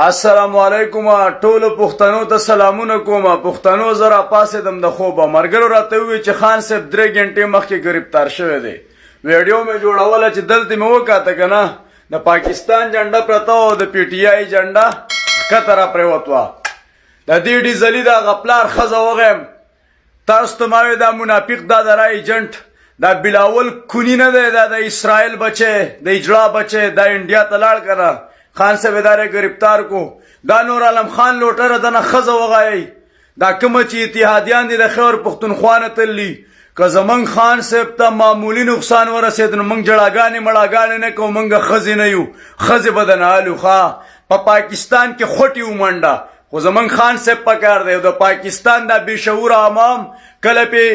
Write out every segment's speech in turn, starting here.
السلام علیکم ټولو پښتنو ته سلامونه کوم. پښتنو زرا پاسېدم د خوبه مرګرو راته وی چې خان صاحب 3 غنټې مخکې گرفتار شوی دی. ویډیو مې جوړوله چې دلته مې وکاته کنه د پاکستان جنډه پرته او د پی ټی آی جنډه کتره پروتوا. د دې ډیزلی دا غپلار خزه وغم تاسو ته ماوي دا منافق دا درا ایجنټ دا بلاول کونی نه دی دا د اسرائیل بچي د اجرا بچي د انډیا ته لاړ کړه. خان صاحب اداره گرفتار کو. دا نور عالم خان لوټره دنه خزه وغایي دا کوم چې اتحادیان دي د خیر پښتونخوا نه تللی که زمون خان صاحب ته معمولی نقصان ورسېد نو موږ جړاګانې مړاګانې نه کوو موږ خزې نه یو خزې به د نهالو ښه په پاکستان کې خوټې ومنډه خو زمون خان صاحب پکار دی د پاکستان دا بېشعوره عوام کله پې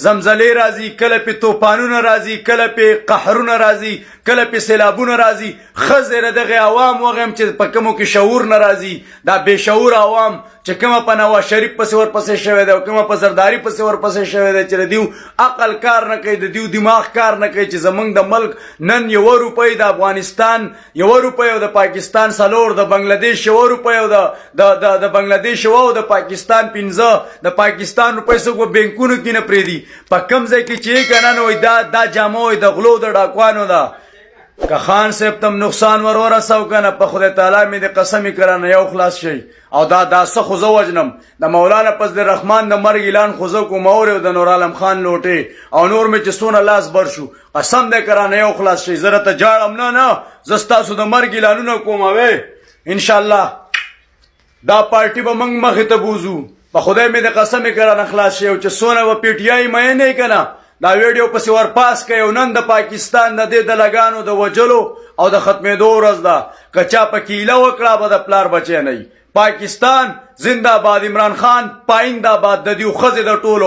زمزلې راځي کله پې توپانونه راځي کله پې قهرونه راځي کله پې سیلابونه راځي ښه دغه عوام وغیم چې په کومو کې شعور نه راځي دا بېشعور عوام چې کومه په نواز شریف پسې ورپسې شوی دی او کومه په زرداري پسې ورپسې شوی دی چې د دیو عقل کار نه کوي د دیو دماغ کار نه کوي چې زمونږ د ملک نن 1 روپۍ د افغانستان 1 روپۍ او د پاکستان 4 د بنگلادیش 1 روپۍ او د بنگلادیش او د پاکستان 15 د پاکستان روپۍ څوک بینکونو کې نه پرېږدي په کوم ځای کې چې کنه نو دا جامه وي د غلو د ډاکوانو ده که خان صاحب تم نقصان ورساو کنه په خدای تعالی مې د قسمې کرانه یو خلاص شي او دا څه خو زه وجنم د مولانا فضل الرحمن د مرګ اعلان خو زه کوم او د نور عالم خان لوټې او نور مې چې څونه لاس بر شو قسم دې کرانه یو خلاص شي زه راته جاړم نه زه ستاسو د مرګ اعلانونه کوم ان شاء الله دا پارټي به موږ مخې ته بوزو په خدای مې د قسمې کرانه خلاص شي او چې څونه به پی ټی آی مې نه کنه دا ویډیو پسې ورپاس کوي او نن د پاکستان د دې د لګانو د وجلو او د ختمېدو ورځ ده که چا پکې ایله وکړه به د پلار بچی نه پاکستان زنده باد عمران خان پاینده باد د دیو ښځې د ټولو